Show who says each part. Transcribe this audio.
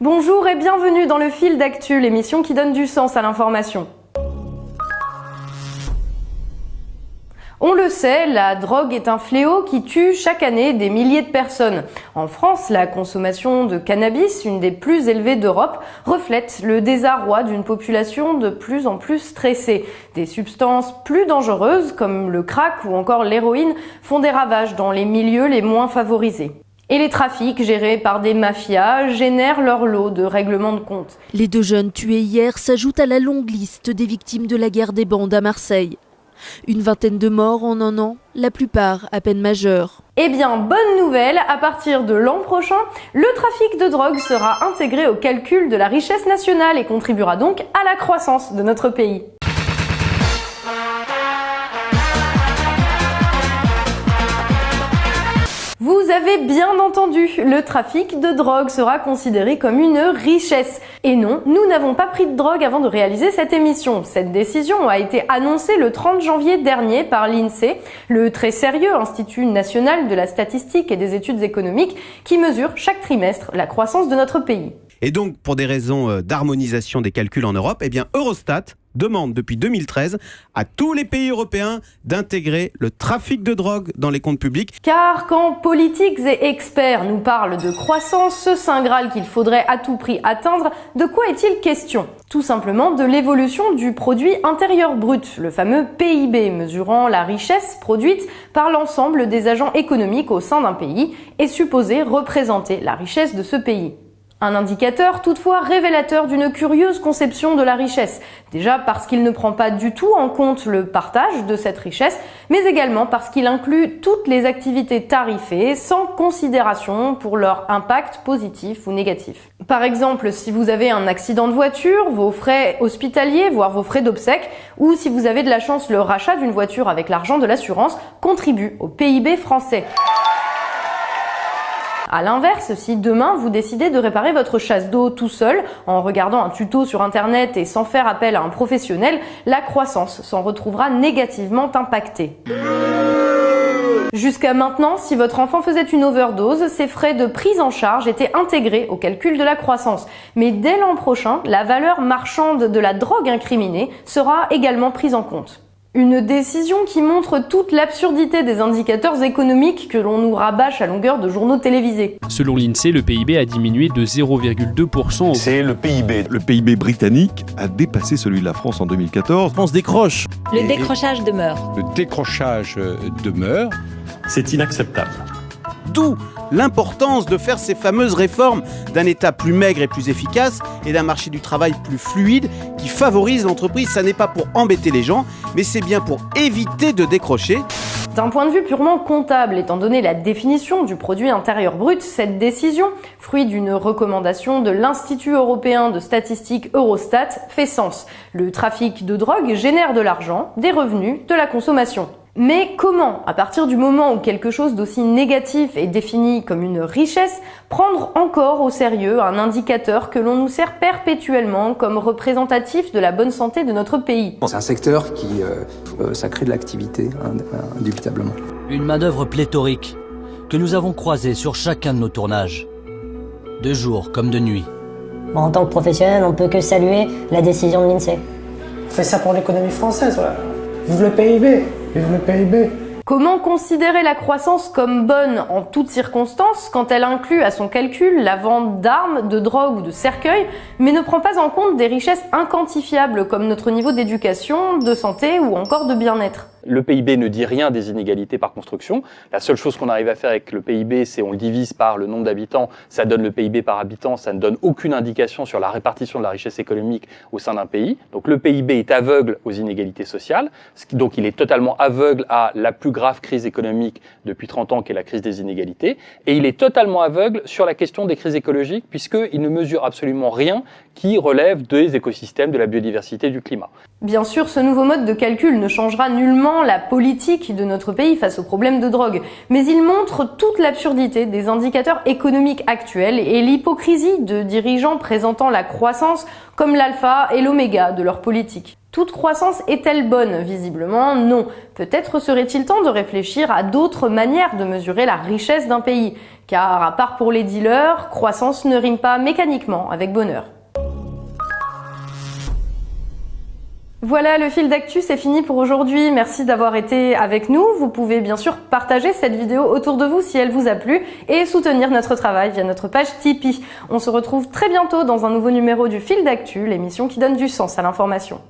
Speaker 1: Bonjour et bienvenue dans le Fil d'Actu, l'émission qui donne du sens à l'information. On le sait, la drogue est un fléau qui tue chaque année des milliers de personnes. En France, la consommation de cannabis, une des plus élevées d'Europe, reflète le désarroi d'une population de plus en plus stressée. Des substances plus dangereuses, comme le crack ou encore l'héroïne, font des ravages dans les milieux les moins favorisés. Et les trafics gérés par des mafias génèrent leur lot de règlements de compte.
Speaker 2: Les 2 jeunes tués hier s'ajoutent à la longue liste des victimes de la guerre des bandes à Marseille. Une vingtaine de morts en 1 an, la plupart à peine majeurs.
Speaker 1: Eh bien, bonne nouvelle, à partir de l'an prochain, le trafic de drogue sera intégré au calcul de la richesse nationale et contribuera donc à la croissance de notre pays. Vous avez bien entendu, le trafic de drogue sera considéré comme une richesse. Et non, nous n'avons pas pris de drogue avant de réaliser cette émission. Cette décision a été annoncée le 30 janvier dernier par l'INSEE, le très sérieux Institut national de la statistique et des études économiques, qui mesure chaque trimestre la croissance de notre pays.
Speaker 3: Et donc, pour des raisons d'harmonisation des calculs en Europe, Eurostat demande depuis 2013 à tous les pays européens d'intégrer le trafic de drogue dans les comptes publics.
Speaker 1: Car quand politiques et experts nous parlent de croissance, ce saint graal qu'il faudrait à tout prix atteindre, de quoi est-il question ? Tout simplement de l'évolution du produit intérieur brut, le fameux PIB, mesurant la richesse produite par l'ensemble des agents économiques au sein d'un pays et supposé représenter la richesse de ce pays. Un indicateur toutefois révélateur d'une curieuse conception de la richesse. Déjà parce qu'il ne prend pas du tout en compte le partage de cette richesse, mais également parce qu'il inclut toutes les activités tarifées sans considération pour leur impact positif ou négatif. Par exemple, si vous avez un accident de voiture, vos frais hospitaliers, voire vos frais d'obsèques, ou si vous avez de la chance, le rachat d'une voiture avec l'argent de l'assurance contribue au PIB français. A l'inverse, si demain vous décidez de réparer votre chasse d'eau tout seul, en regardant un tuto sur internet et sans faire appel à un professionnel, la croissance s'en retrouvera négativement impactée. Jusqu'à maintenant, si votre enfant faisait une overdose, ses frais de prise en charge étaient intégrés au calcul de la croissance. Mais dès l'an prochain, la valeur marchande de la drogue incriminée sera également prise en compte. Une décision qui montre toute l'absurdité des indicateurs économiques que l'on nous rabâche à longueur de journaux télévisés.
Speaker 4: Selon l'INSEE, le PIB a diminué de 0,2%.
Speaker 5: C'est le PIB.
Speaker 6: Le PIB britannique a dépassé celui de la France en 2014. La France décroche.
Speaker 7: Le décrochage demeure.
Speaker 5: Le décrochage demeure.
Speaker 8: C'est inacceptable.
Speaker 3: D'où l'importance de faire ces fameuses réformes d'un État plus maigre et plus efficace et d'un marché du travail plus fluide qui favorise l'entreprise. Ça n'est pas pour embêter les gens, mais c'est bien pour éviter de décrocher.
Speaker 1: D'un point de vue purement comptable, étant donné la définition du produit intérieur brut, cette décision, fruit d'une recommandation de l'Institut européen de statistique Eurostat, fait sens. Le trafic de drogue génère de l'argent, des revenus, de la consommation. Mais comment, à partir du moment où quelque chose d'aussi négatif est défini comme une richesse, prendre encore au sérieux un indicateur que l'on nous sert perpétuellement comme représentatif de la bonne santé de notre pays ?
Speaker 9: C'est un secteur qui ça crée de l'activité, indubitablement.
Speaker 10: Une manœuvre pléthorique que nous avons croisée sur chacun de nos tournages, de jour comme de nuit.
Speaker 7: En tant que professionnel, on ne peut que saluer la décision de l'INSEE.
Speaker 11: On fait ça pour l'économie française, voilà. Vive le PIB. Vive le PIB.
Speaker 1: Comment considérer la croissance comme bonne en toutes circonstances quand elle inclut à son calcul la vente d'armes, de drogue ou de cercueils, mais ne prend pas en compte des richesses inquantifiables comme notre niveau d'éducation, de santé ou encore de bien-être ?
Speaker 12: Le PIB ne dit rien des inégalités par construction. La seule chose qu'on arrive à faire avec le PIB, c'est on le divise par le nombre d'habitants, ça donne le PIB par habitant, ça ne donne aucune indication sur la répartition de la richesse économique au sein d'un pays. Donc le PIB est aveugle aux inégalités sociales, donc il est totalement aveugle à la plus grave crise économique depuis 30 ans, qui est la crise des inégalités, et il est totalement aveugle sur la question des crises écologiques, puisqu'il ne mesure absolument rien qui relève des écosystèmes, de la biodiversité, du climat.
Speaker 1: Bien sûr, ce nouveau mode de calcul ne changera nullement la politique de notre pays face au problème de drogue, mais il montre toute l'absurdité des indicateurs économiques actuels et l'hypocrisie de dirigeants présentant la croissance comme l'alpha et l'oméga de leur politique. Toute croissance est-elle bonne? Visiblement non. Peut-être serait-il temps de réfléchir à d'autres manières de mesurer la richesse d'un pays, car à part pour les dealers, croissance ne rime pas mécaniquement avec bonheur. Voilà, le fil d'actu, c'est fini pour aujourd'hui. Merci d'avoir été avec nous. Vous pouvez bien sûr partager cette vidéo autour de vous si elle vous a plu et soutenir notre travail via notre page Tipeee. On se retrouve très bientôt dans un nouveau numéro du fil d'actu, l'émission qui donne du sens à l'information.